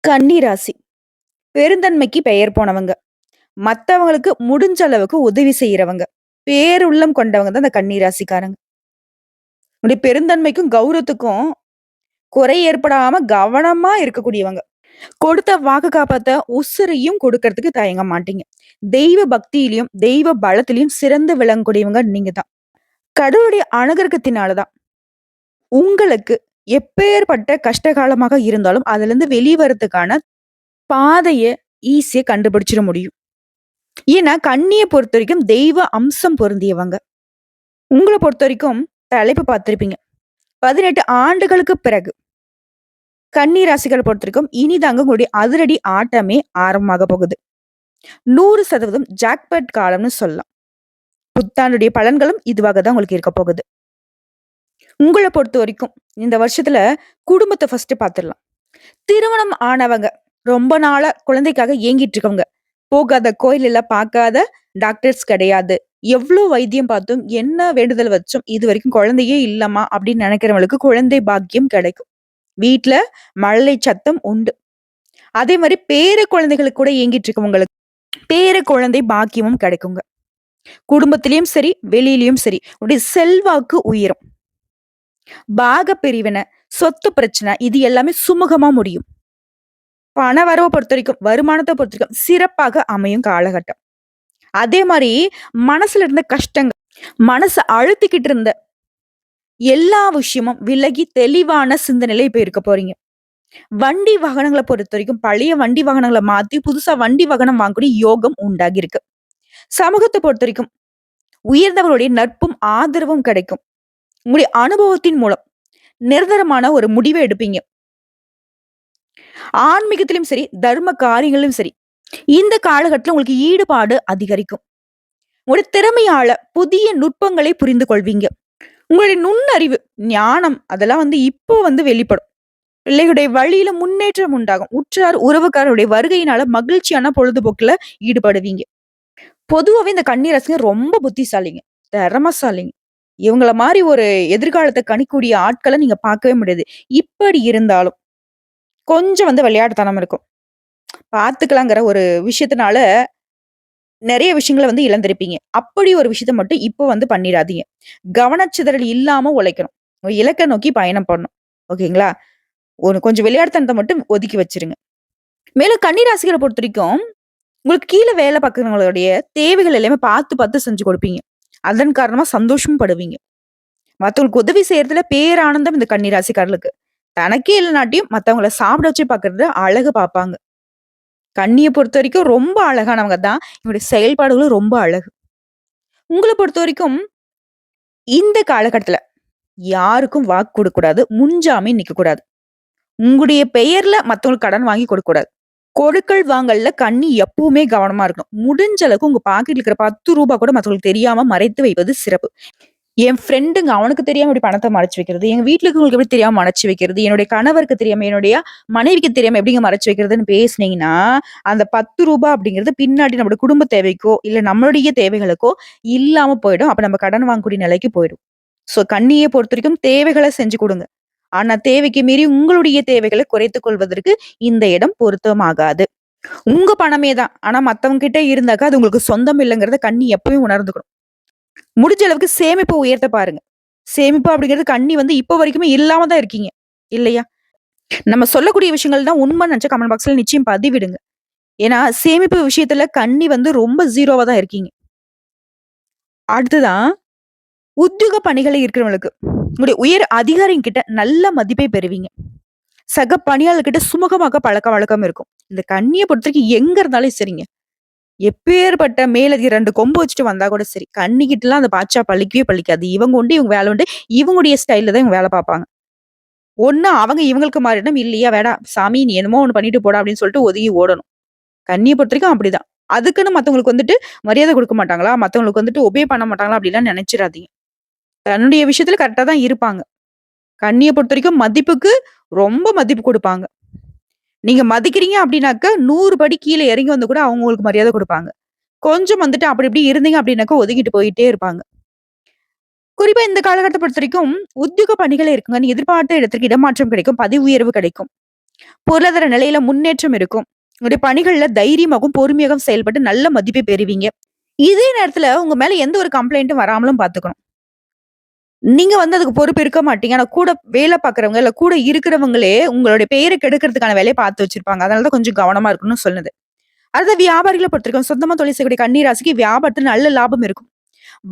கன்னி ராசி. பெருந்தன்மைக்கு பெயர் போனவங்க. மத்தவங்களுக்கு முடிஞ்ச அளவுக்கு உதவி செய்றவங்க. பேருள்ளம் கொண்டவங்க தான் இந்த கன்னி ராசிக்காரங்க. உங்களுடைய பெருந்தன்மைக்கும், கௌரவத்துக்கும் குறை ஏற்படாம கவனமா இருக்கக்கூடியவங்க. கொடுத்த வாக்கு காப்பாத்த உசுரையும் கொடுக்கறதுக்கு தயங்க மாட்டீங்க. தெய்வ பக்தியிலயும், தெய்வ பலத்திலயும் சிறந்து விளங்கக்கூடியவங்க நீங்க தான். கடவுளுடைய அனுகிரகத்தினால தான் உங்களுக்கு எப்பேர்ப்பட்ட கஷ்டகாலமாக இருந்தாலும், அதுலருந்து வெளிவரதுக்கான பாதைய ஈஸியா கண்டுபிடிச்சிட முடியும். ஏன்னா, கன்னிய பொறுத்தவரைக்கும் தெய்வ அம்சம் பொருந்தியவங்க. உங்கள பொறுத்தவரைக்கும் தலைப்பு பார்த்திருப்பீங்க. 18 ஆண்டுகளுக்கு பிறகு கன்னி ராசிகள பொறுத்தவரைக்கும் இனிதாங்க உங்களுடைய அதிரடி ஆட்டமே ஆரம்பமாக போகுது. 100% ஜாக்பாட் காலம்னு சொல்லலாம். புத்தாண்டுடைய பலன்களும் இதுவாக தான் உங்களுக்கு இருக்க போகுது. உங்கள பொறுத்தவரைக்கும் இந்த வருஷத்துல குடும்பத்த ஃபர்ஸ்ட் பார்த்துடலாம். திருமணம் ஆனவங்க, ரொம்ப நாளா குழந்தைக்காக ஏங்கிட்டு இருக்கவங்க, போகாத கோயில் இல்ல, பார்க்காத டாக்டர்ஸ் கிடையாது. எவ்ளோ வைத்தியம் பார்த்தும், என்ன வேண்டுதல் வச்சும் இதுவரைக்கும் குழந்தையே இல்லம்மா அப்படின்னு நினைக்கிறவங்களுக்கு குழந்தை பாக்கியம் கிடைக்கும். வீட்ல மழலை சத்தம் உண்டு. அதே மாரி பேர குழந்தைகளுக்கு கூட ஏங்கிட்டு இருக்கவங்களுக்கு பேர குழந்தை பாக்கியமும் கிடைக்குங்க. குடும்பத்திலயும் சரி, வெளியிலயும் சரி, உங்களுடைய செல்வாக்கு உயரும். பாக பிரிவினை, சொத்து பிரச்சனை இது எல்லாமே சுமூகமா முடியும். பண வரவ பொறுத்தவரைக்கும், வருமானத்த பொறுத்தவரைக்கும் சிறப்பாக அமையும் காலகட்டம். அதே மாரி மனசுல இருந்த கஷ்டங்கள், மனச அழுத்திக்கிட்டு இருந்த எல்லா விஷயமும் விலகி தெளிவான சிந்தனையில இப்ப இருக்க போறீங்க. வண்டி வாகனங்கள பொறுத்தவரைக்கும் பழைய வண்டி வாகனங்கள மாத்தி புதுசா வண்டி வாகனம் வாங்கக்கூடிய யோகம் உண்டாகி இருக்கு. சமூகத்த பொறுத்தவரைக்கும் உயர்ந்தவர்களுடைய நட்பும் ஆதரவும் கிடைக்கும். உங்களுடைய அனுபவத்தின் மூலம் நிரந்தரமான ஒரு முடிவை எடுப்பீங்க. ஆன்மீகத்திலும் சரி, தர்ம காரியங்களிலும் சரி, இந்த காலகட்டத்துல உங்களுக்கு ஈடுபாடு அதிகரிக்கும். உங்களுடைய திறமையால புதிய நுட்பங்களை புரிந்து கொள்வீங்க. உங்களுடைய நுண்ணறிவு, ஞானம் அதெல்லாம் இப்போ வெளிப்படும். பிள்ளைகளுடைய வழியில முன்னேற்றம் உண்டாகும். உற்றார், உறவுக்காரருடைய வருகையினால மகிழ்ச்சியான பொழுதுபோக்குல ஈடுபடுவீங்க. பொதுவாவே இந்த கன்னி ராசிங்க ரொம்ப புத்திசாலிங்க. திறமைசாலிங்க. இவங்கள மாரி ஒரு எதிர்காலத்த கணிக்கக்கூடிய ஆட்கள நீங்க பார்க்கவே முடியாது. இப்படி இருந்தாலும், கொஞ்சம் விளையாட்டுத்தனம் இருக்கும். பார்த்துக்கலாங்கிற ஒரு விஷயத்தினால நெறைய விஷயங்கள இழந்திருப்பீங்க. அப்படி ஒரு விஷயத்த மட்டும் இப்போ பண்ணிடாதீங்க. கவனச்சிதறல் இல்லாம உழைக்கணும். உங்க இலக்க நோக்கி பயணம் பண்ணணும். ஓகேங்களா? ஒரு கொஞ்சம் விளையாட்டுத்தனத்த மட்டும் ஒதுக்கி வச்சுருங்க. மேலும் கன்னி ராசிகள பொறுத்தவரைக்கும், உங்களுக்கு கீழ வேலை பார்க்கிறவங்களுடைய தேவைகள் எல்லாமே பார்த்து, பார்த்து செஞ்சு கொடுப்பீங்க. அதன் காரணமா சந்தோஷமும் படுவீங்க. மத்தவங்களுக்கு உதவி செய்யறதுல பேரானந்தம் இந்த கன்னி ராசிக்காரர்களுக்கு. தனக்கே இல்லனாட்டியும் மத்தவங்கள சாப்பிட வச்சு பார்க்கறது அழகு பார்ப்பாங்க. கன்னிய பொறுத்தவரைக்கும் ரொம்ப அழகானவங்க தான். இவங்களுடைய செயல்பாடுகளும் ரொம்ப அழகு. உங்கள பொறுத்தவரைக்கும் இந்த காலகட்டத்துல யாருக்கும் வாக்கு குடுக்கக்கூடாது. முன்ஜாமீன் நிக்கக்கூடாது. உங்களுடைய பெயர்ல மத்தவங்களுக்கு கடன் வாங்கி கொடுக்கக்கூடாது. கொடுக்கல் வாங்கல்ல கன்னி எப்பவுமே கவனமா இருக்கணும். முடிஞ்ச அளவுக்கு உங்க பாக்கெட்ல இருக்கிற ரூ. 10 கூட மத்தவங்களுக்கு தெரியாம மறைத்து வைப்பது சிறப்பு. என் ஃப்ரெண்டுங்க அவனுக்கு தெரியாம இப்படி பணத்த மறைச்சு வைக்கிறது. எங்க வீட்ல இருக்கவங்களுக்கு எப்படி தெரியாம மறைச்சு வைக்கிறது. என்னுடைய கணவருக்கு தெரியாம, என்னுடைய மனைவிக்கு தெரியாம எப்படிங்க மறைச்சு வைக்கிறதுன்னு பேசுனீங்கன்னா, அந்த ரூ. 10 அப்படிங்கிறது பின்னாடி நம்முடைய குடும்ப தேவைக்கோ, இல்ல நம்மளுடைய தேவைகளுக்கோ இல்லாம போயிடும். அப்ப நம்ம கடன் வாங்கக்கூடிய நிலைக்கு போயிடும். சோ கன்னிய பொறுத்தவரைக்கும் தேவைகள செஞ்சு குடுங்க. ஆனா தேவைக்கு மீறி உங்களுடைய தேவைகள குறைத்துக் கொள்வதற்கு இந்த இடம் பொருத்தமாகாது. உங்க பணமே தான். ஆனா மத்தவங்க கிட்ட இருந்தாக்கா அது உங்களுக்கு சொந்தம் இல்லங்கிறத கன்னி எப்பவும் உணர்ந்துக்கணும். முடிஞ்ச அளவுக்கு சேமிப்ப உயர்த்த பாருங்க. சேமிப்பு அப்படிங்கிறது கன்னி இப்ப வரைக்குமே இல்லாம தான் இருக்கீங்க. இல்லையா? நம்ம சொல்லக்கூடிய விஷயங்கள் தான் உண்மைன்னு நெனச்சா கமெண்ட் பாக்ஸ்ல நிச்சயம் பதிவிடுங்க. ஏன்னா, சேமிப்பு விஷயத்துல கன்னி ரொம்ப 0வா தான் இருக்கீங்க. அடுத்ததான் உத்தியோக பணிகள இருக்கிறவங்களுக்கு, உங்களுடைய உயர் அதிகாரிங்கிட்ட நல்ல மதிப்பை பெறுவீங்க. சக பணியாளர்கிட்ட சுமூகமாக பழக்கவழக்கம் இருக்கும். இந்த கன்னிய பொறுத்தவரைக்கும் எங்க இருந்தாலும் சரிங்க. எப்பேர்ப்பட்ட மேலதிக 2 கொம்பு வச்சுட்டு வந்தா கூட சரி. கன்னிக்கிட்டலாம் அந்த பாச்சா பலிக்கவே பலிக்காது. இவங்க உண்டு, இவங்க வேலை உண்டு. இவங்களுடைய ஸ்டைல்ல தான் இவங்க வேலை பார்ப்பாங்க. ஒண்ணு அவங்க இவங்களுக்கு மாறிடணும். இல்லையா வேணாம் சாமி நீ என்னமோ ஒண்ணு பண்ணிட்டு போடா அப்படின்னு சொல்லிட்டு ஒதுங்கி ஓடணும். கன்னிய பொறுத்தவரைக்கும் அப்படிதான். அதுக்குன்னு மத்தவங்களுக்கு மரியாதை குடுக்க மாட்டாங்களா? மத்தவங்களுக்கு ஒபே பண்ண மாட்டாங்களா? அப்படிலாம் நெனைச்சிராதீங்க. தன்னுடைய விஷயத்துல கரெக்ட்டா தான் இருப்பாங்க. கன்னிய பொறுத்தவரைக்கும் மதிப்புக்கு ரொம்ப மதிப்பு குடுப்பாங்க. நீங்க மதிக்கிறீங்க அப்படின்னாக்க 100 படி கீழ இறங்கி வந்து கூட அவங்க உங்களுக்கு மரியாதை குடுப்பாங்க. கொஞ்சம் அப்படி இப்படி இருந்தீங்க அப்படின்னாக்க ஒதுங்கிட்டு போயிட்டே இருப்பாங்க. குறிப்பா இந்த காலகட்டத்த பொறுத்தவரைக்கும் உத்தியோக பணிகளே இருக்குங்க. நீ எதிர்பார்த்த இடத்திற்கு இடமாற்றம் கிடைக்கும். பதவி உயர்வு கிடைக்கும். பொருளாதார நிலையில முன்னேற்றம் இருக்கும். உங்களுடைய பணிகள்ல தைரியமாகவும், பொறுமையாகவும் செயல்பட்டு நல்ல மதிப்பை பெறுவீங்க. இதே நேரத்துல உங்க மேல எந்த ஒரு கம்ப்ளைண்ட்டும் வராமலும் பார்த்துக்கணும். நீங்க அதுக்கு பொறுப்பு இருக்க மாட்டீங்க. ஆனா கூட வேலை பார்க்கிறவங்க, இல்ல கூட இருக்கிறவங்களே உங்களுடைய பெயர கெடுக்கிறதுக்கான வேலைய பார்த்து வச்சிருப்பாங்க. அதனால தான் கொஞ்சம் கவனமா இருக்கணும்னு சொல்லுது. அடுத்து வியாபாரிகள பொறுத்தவரைக்கும் சொந்தமா தொழில் செய்யக்கூடிய கன்னி ராசிக்கு வியாபாரத்துல நல்ல லாபம் இருக்கும்.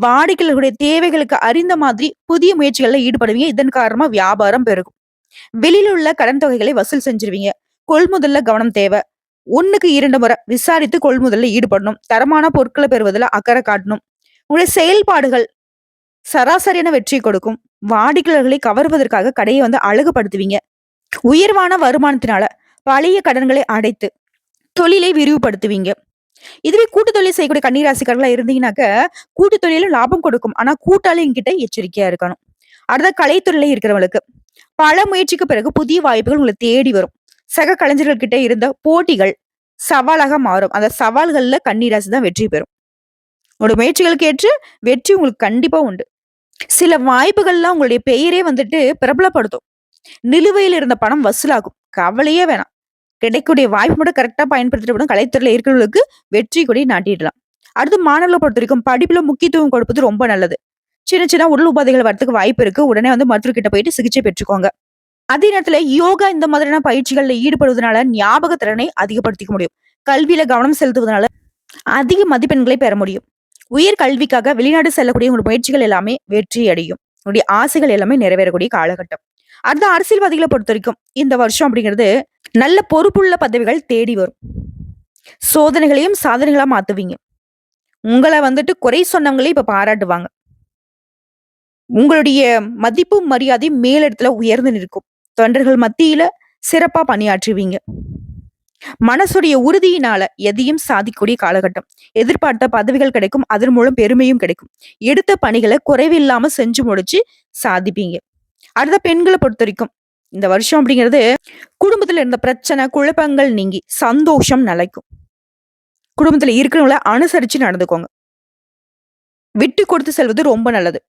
வாடிக்கையாளர்களுடைய தேவைகளுக்கு அறிந்த மாதிரி புதிய முயற்சிகள்ல ஈடுபடுவீங்க. இதன் காரணமா வியாபாரம் பெருகும். வெளியில உள்ள கடன் தொகைகளை வசூல் செஞ்சுருவீங்க. கொள்முதல்ல கவனம் தேவை. 1க்கு 2 முறை விசாரித்து கொள்முதல்ல ஈடுபடணும். தரமான பொருட்கள பெறுவதில அக்கறை காட்டணும். உங்களுடைய செயல்பாடுகள் சராசரியான வெற்றி கொடுக்கும். வாடிக்கையாளர்களை கவர்வதற்காக கடைய அழகுபடுத்துவீங்க. உயர்வான வருமானத்தினால பழைய கடன்களை அடைத்து தொழிலை விரிவுபடுத்துவீங்க. இதுவே கூட்டு தொழில் செய்யக்கூடிய கன்னிராசிக்காரர்களா இருந்தீங்கன்னாக்க, கூட்டு தொழிலும் லாபம் கொடுக்கும். ஆனா கூட்டாளிங்கிட்ட எச்சரிக்கையா இருக்கணும். அடுத்த கலைத்துறையில இருக்கிறவங்களுக்கு பல முயற்சிக்கு பிறகு புதிய வாய்ப்புகள் உங்களை தேடி வரும். சக கலைஞர்கள் கிட்ட இருந்த போட்டிகள் சவாலாக மாறும். அந்த சவால்கள்ல கன்னிராசி தான் வெற்றி பெறும். உங்களோட முயற்சிகளுக்கு ஏற்று வெற்றி உங்களுக்கு கண்டிப்பா உண்டு. சில வாய்ப்புகள்லாம் உங்களுடைய பெயரே பிரபலப்படுத்தும். நிலுவையில் இருந்த பணம் வசூலாகும். கவலையே வேணாம். கிடைக்கக்கூடிய வாய்ப்பு மட்டும் கரெக்டா பயன்படுத்திட்டு கலைத்துறையில இருக்கிறவங்களுக்கு வெற்றி கொடி நாட்டிடலாம். அடுத்து மாணவர்களை பொறுத்த வரைக்கும் படிப்புல முக்கியத்துவம் கொடுப்பது ரொம்ப நல்லது. சின்ன சின்ன உடல் உபாதைகள் வரதுக்கு வாய்ப்பு இருக்கு. உடனே மருத்துவர்கிட்ட போயிட்டு சிகிச்சை பெற்றுக்கோங்க. அதே நேரத்துல யோகா இந்த மாதிரியான பயிற்சிகள்ல ஈடுபடுவதனால ஞாபக திறனை அதிகப்படுத்திக்க முடியும். கல்வியில கவனம் செலுத்துவதனால அதிக மதிப்பெண்களை பெற முடியும். உயர் கல்விக்காக வெளிநாடு செல்லக்கூடிய உங்களுடைய முயற்சிகள் எல்லாமே வெற்றி அடையும். உங்களுடைய ஆசைகள் எல்லாமே நிறைவேறக்கூடிய காலகட்டம். அடுத்த அரசியல்வாதிகளை பொறுத்த வரைக்கும் இந்த வருஷம் அப்படிங்கிறது நல்ல பொறுப்புள்ள பதவிகள் தேடி வரும். சோதனைகளையும் சாதனைகளா மாத்துவீங்க. உங்களை குறை சொன்னவங்களே இப்ப பாராட்டுவாங்க. உங்களுடைய மதிப்பும் மரியாதையும் மேலிடத்துல உயர்ந்து நிற்கும். தொண்டர்கள் மத்தியில சிறப்பா பணியாற்றுவீங்க. மனசுடைய உறுதியினால எதையும் சாதிக்கக்கூடிய காலகட்டம். எதிர்பார்த்த பதவிகள் கிடைக்கும். அதன் மூலம் பெருமையும் கிடைக்கும். எடுத்த பணிகளை குறைவில்லாம செஞ்சு முடிச்சு சாதிப்பீங்க. அடுத்த பெண்களை பொறுத்த வரைக்கும் இந்த வருஷம் அப்படிங்கிறது குடும்பத்துல இருந்த பிரச்சனை குழப்பங்கள் நீங்கி சந்தோஷம் நிலைக்கும். குடும்பத்துல இருக்கிறவங்கள அனுசரிச்சு நடந்துக்கோங்க. விட்டு கொடுத்து செல்வது ரொம்ப நல்லது.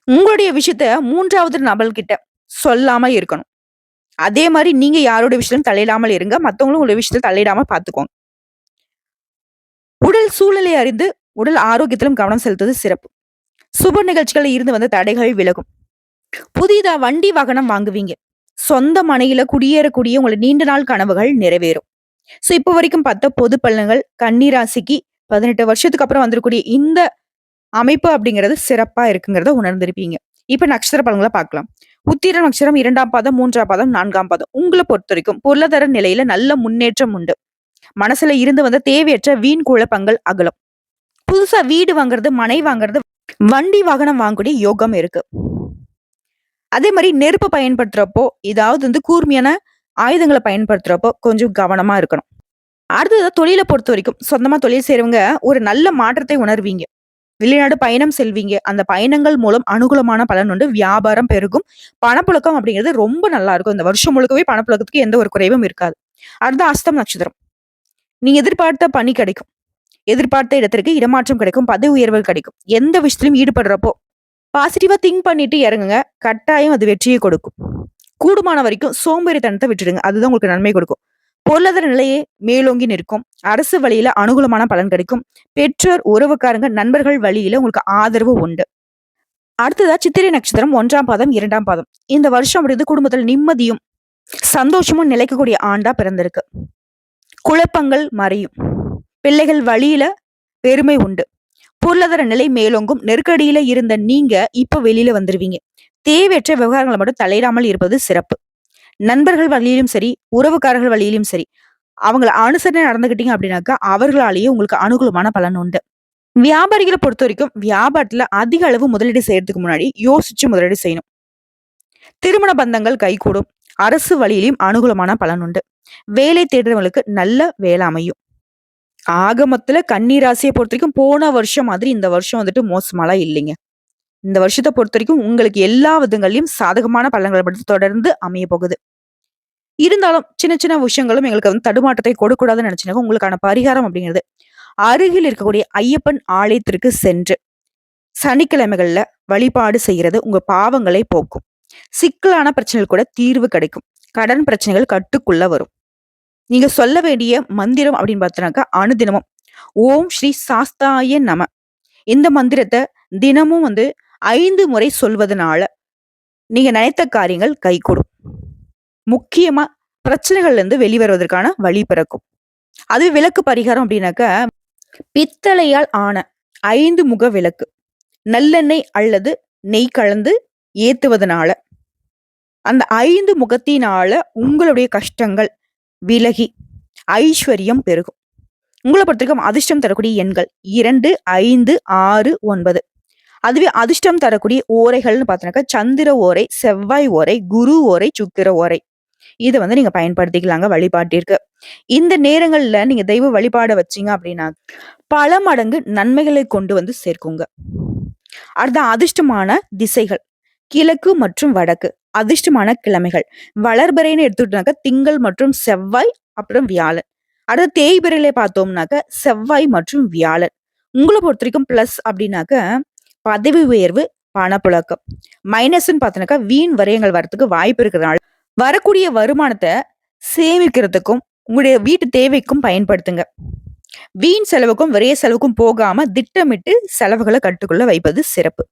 உங்களுடைய விஷயத்த 3வது நபர்கிட்ட சொல்லாம இருக்கணும். அதே மாதிரி நீங்க யாரோட விஷயத்திலும் தலையிடாமல் இருங்க. மத்தவங்களும் உங்களுடைய விஷயத்துல தலையிடாம பாத்துக்கோங்க. உடல் சூழ்நிலை அறிந்து உடல் ஆரோக்கியத்திலும் கவனம் செலுத்துவது சிறப்பு. சுப நிகழ்ச்சிகளில் இருந்து வந்த தடைகள் விலகும். புதிதா வண்டி வாகனம் வாங்குவீங்க. சொந்த மனையில குடியேறக்கூடிய உங்களை நீண்ட நாள் கனவுகள் நிறைவேறும். சோ இப்ப வரைக்கும் பார்த்த பொது பலன்கள் கன்னிராசிக்கு 18 வருஷத்துக்கு அப்புறம் வந்திருக்கூடிய இந்த அமைப்பு அப்படிங்கிறது சிறப்பா இருக்குங்கிறத உணர்ந்திருப்பீங்க. இப்ப நட்சத்திர பலன்களை பார்க்கலாம். உத்திர நட்சத்திரம் 2ஆம் பாதம் 3ஆம் பாதம் 4ஆம் பாதம் உங்களை பொறுத்த வரைக்கும் பொருளாதார நிலையில நல்ல முன்னேற்றம் உண்டு. மனசுல இருந்து வந்த தேவையற்ற வீண் குழப்பங்கள் அகலும். புதுசா வீடு வாங்குறது மனை வாங்குறது வண்டி வாகனம் வாங்கக்கூடிய யோகம் இருக்கு. அதே மாதிரி நெருப்பு பயன்படுத்துறப்போ ஏதாவது கூர்மையான ஆயுதங்களை பயன்படுத்துறப்போ கொஞ்சம் கவனமா இருக்கணும். அடுத்தது தொழிலை பொறுத்த வரைக்கும் சொந்தமா தொழில் செய்யறவங்க ஒரு நல்ல மாற்றத்தை உணர்வீங்க. வெளிநாடு பயணம் செல்வீங்க. அந்த பயணங்கள் மூலம் அனுகூலமான பலன் உண்டு. வியாபாரம் பெருகும். பணப்புழக்கம் அப்படிங்கிறது ரொம்ப நல்லா இருக்கும். இந்த வருஷம் முழுக்கவே பணப்புழக்கத்துக்கு எந்த ஒரு குறைவும் இருக்காது. அடுத்த அஸ்தம் நட்சத்திரம். நீங்க எதிர்பார்த்த பணி கிடைக்கும். எதிர்பார்த்த இடத்திற்கு இடமாற்றம் கிடைக்கும். பதவி உயர்வுகள் கிடைக்கும். எந்த விஷயத்திலும் ஈடுபடுறப்போ பாசிட்டிவா திங்க் பண்ணிட்டு இறங்குங்க. கட்டாயம் அது வெற்றியை கொடுக்கும். கூடுமான வரைக்கும் சோம்பேறித்தனத்தை விட்டுடுங்க. அதுதான் உங்களுக்கு நன்மை கொடுக்கும். பொருளாதார நிலையே மேலோங்கி நிற்கும். அரசு வழியில அனுகூலமான பலன் கிடைக்கும். பெற்றோர் உறவுக்காரங்க நண்பர்கள் வழியில உங்களுக்கு ஆதரவு உண்டு. அடுத்ததா சித்திரை நட்சத்திரம் 1ஆம் பாதம் 2ஆம் பாதம் இந்த வருஷம் அப்படிங்கிறது குடும்பத்தில் நிம்மதியும் சந்தோஷமும் நிலைக்கக்கூடிய ஆண்டா பிறந்திருக்கு. குழப்பங்கள் மறையும். பிள்ளைகள் வழியில பெருமை உண்டு. பொருளாதார நிலை மேலோங்கும். நெருக்கடியில இருந்த நீங்க இப்ப வெளியில வந்துருவீங்க. தேவையற்ற விவகாரங்களை மட்டும் தலையிடாமல் இருப்பது சிறப்பு. நண்பர்கள் வழியிலும் சரி உறவுக்காரர்கள் வழியிலும் சரி அவங்களை அனுசரணை நடந்துகிட்டீங்க அப்படின்னாக்கா அவர்களாலேயே உங்களுக்கு அனுகூலமான பலன் உண்டு. வியாபாரிகளை பொறுத்த வரைக்கும் வியாபாரத்துல அதிக அளவு முதலீடு செய்யறதுக்கு முன்னாடி யோசிச்சு முதலீடு செய்யணும். திருமண பந்தங்கள் கைகூடும். அரசு வழியிலும் அனுகூலமான பலன் உண்டு. வேலை தேடுறவங்களுக்கு நல்ல வேலை அமையும். ஆக மொத்தத்துல கன்னி ராசியை பொறுத்த வரைக்கும் போன வருஷம் மாதிரி இந்த வருஷம் மோசமாலாம் இல்லைங்க. இந்த வருஷத்தை பொறுத்த வரைக்கும் உங்களுக்கு எல்லா விதங்களையும் சாதகமான பலன்களை மட்டும் தொடர்ந்து அமைய போகுது. இருந்தாலும் சின்ன சின்ன விஷயங்களும் எங்களுக்கு தடுமாற்றத்தை கொடுக்கூடாதுன்னு நினைச்சுனாங்க. உங்களுக்கான பரிகாரம் அப்படிங்கிறது அருகில் இருக்கக்கூடிய ஐயப்பன் ஆலயத்திற்கு சென்று சனிக்கிழமைகள்ல வழிபாடு செய்யறது உங்க பாவங்களை போக்கும். சிக்கலான பிரச்சனைகள் கூட தீர்வு கிடைக்கும். கடன் பிரச்சனைகள் கட்டுக்குள்ள வரும். நீங்க சொல்ல வேண்டிய மந்திரம் அப்படின்னு பார்த்தோம்னாக்கா, அனுதினமும் ஓம் ஸ்ரீ சாஸ்தாய நம. இந்த மந்திரத்த தினமும் 5 முறை சொல்வதனால, நீங்க நினைத்த காரியங்கள் கைகூடும். முக்கியமா பிரச்சனைகள்ல இருந்து வெளிவருவதற்கான வழி பிறக்கும். அதுவே விளக்கு பரிகாரம் அப்படின்னாக்கா, பித்தளையால் ஆன 5 முக விளக்கு நல்லெண்ணெய் அல்லது நெய் கலந்து ஏத்துவதனால, அந்த 5 முகத்தினால உங்களுடைய கஷ்டங்கள் விலகி ஐஸ்வர்யம் பெருகும். உங்கள பொறுத்தவரைக்கும் அதிர்ஷ்டம் தரக்கூடிய எண்கள் 2, 5, 6, 9. அதுவே அதிர்ஷ்டம் தரக்கூடிய ஓரைகள்னு பார்த்தோம்னாக்கா, சந்திர ஓரை, செவ்வாய் ஓரை, குரு ஓரை, சுக்கிர ஓரை. இத நீங்க பயன்படுத்திக்கலாங்க வழிபாட்டிற்கு. இந்த நேரங்கள்ல நீங்க தெய்வ வழிபாட வச்சீங்க அப்படின்னா, பல மடங்கு நன்மைகளை கொண்டு சேர்க்குங்க. அடுத்த அதிர்ஷ்டமான திசைகள் கிழக்கு மற்றும் வடக்கு. அதிர்ஷ்டமான கிழமைகள் வளர்பிறைன்னு எடுத்துக்கிட்டோம்னாக்கா திங்கள் மற்றும் செவ்வாய், அப்புறம் வியாழன். அடுத்த தேய்பிறையிலே பார்த்தோம்னாக்க செவ்வாய் மற்றும் வியாழன். உங்களை பொறுத்த வரைக்கும் பிளஸ் அப்படின்னாக்க பதவி உயர்வு, பணப்புழக்கம். மைனஸ்ன்னு பார்த்தோம்னாக்கா வீண் விரயங்கள் வரத்துக்கு வாய்ப்பு இருக்கிறதுனால வரக்கூடிய வருமானத்தை சேமிக்கிறதுக்கும் உங்களுடைய வீட்டு தேவைக்கும் பயன்படுத்துங்க. வீண் செலவுக்கும் விரைய செலவுக்கும் போகாம திட்டமிட்டு செலவுகளை கட்டுக்குள்ள வைப்பது சிறப்பு.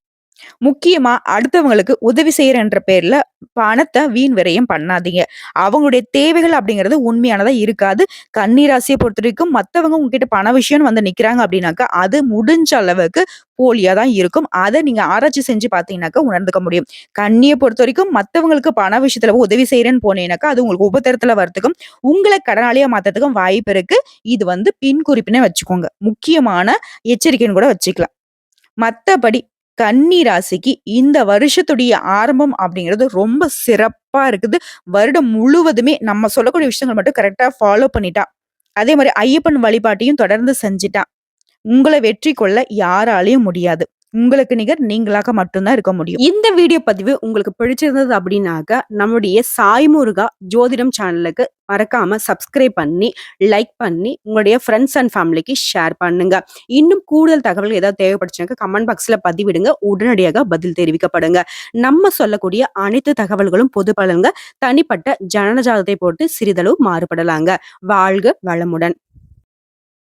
முக்கியமா அடுத்தவங்களுக்கு உதவி செய்யறன்ற பேர்ல பணத்தை வீண் விரயம் பண்ணாதீங்க. அவங்களுடைய தேவைகள் அப்படிங்கிறது உண்மையானதா இருக்காது. கன்னிராசியை பொறுத்த வரைக்கும் மத்தவங்க உங்ககிட்ட பண விஷயம்னு நிக்கிறாங்க அப்படின்னாக்கா அது முடிஞ்ச அளவுக்கு போலியா தான் இருக்கும். அதை நீங்க ஆராய்ச்சி செஞ்சு பார்த்தீங்கன்னாக்கா உணர்ந்துக்க முடியும். கன்னியை பொறுத்த வரைக்கும் மத்தவங்களுக்கு பண விஷயத்துல உதவி செய்யறேன்னு போனீங்கன்னாக்கா அது உங்களுக்கு உபத்திரத்துல வரத்துக்கும் உங்களை கடனாளியா மாத்தத்துக்கும் வாய்ப்பு இருக்கு. இது பின் குறிப்பினே வச்சுக்கோங்க. முக்கியமான எச்சரிக்கைன்னு கூட வச்சுக்கலாம். மத்தபடி கன்னி ராசிக்கு இந்த வருஷத்துடைய ஆரம்பம் அப்படிங்கிறது ரொம்ப சிறப்பா இருக்குது. வருடம் முழுவதுமே நம்ம சொல்லக்கூடிய விஷயங்கள் மட்டும் கரெக்டா ஃபாலோ பண்ணிட்டா, அதே மாதிரி ஐயப்பன் வழிபாட்டையும் தொடர்ந்து செஞ்சுட்டா, உங்களை வெற்றி கொள்ள யாராலையும் முடியாது. உங்களுக்கு நிகர் நீங்களாக மட்டும்தான் இருக்க முடியும். இந்த வீடியோ பதிவு உங்களுக்கு பிடிச்சிருந்தது அப்படின்னாக்க நம்முடைய சாய் முருகா ஜோதிடம் சேனலுக்கு மறக்காம சப்ஸ்கிரைப் பண்ணி, லைக் பண்ணி, உங்களுடைய ஃப்ரெண்ட்ஸ் அண்ட் ஃபேமிலிக்கு ஷேர் பண்ணுங்க. இன்னும் கூடுதல் தகவல் ஏதாவது தேவைப்படுச்சுனாக்க கமெண்ட் பாக்ஸ்ல பதிவிடுங்க. உடனடியாக பதில் தெரிவிக்கப்படுங்க. நம்ம சொல்லக்கூடிய அனைத்து தகவல்களும் பொது பலன்க. தனிப்பட்ட ஜனனஜாதத்தை போட்டு சிறிதளவு மாறுபடலாங்க. வாழ்க வளமுடன்.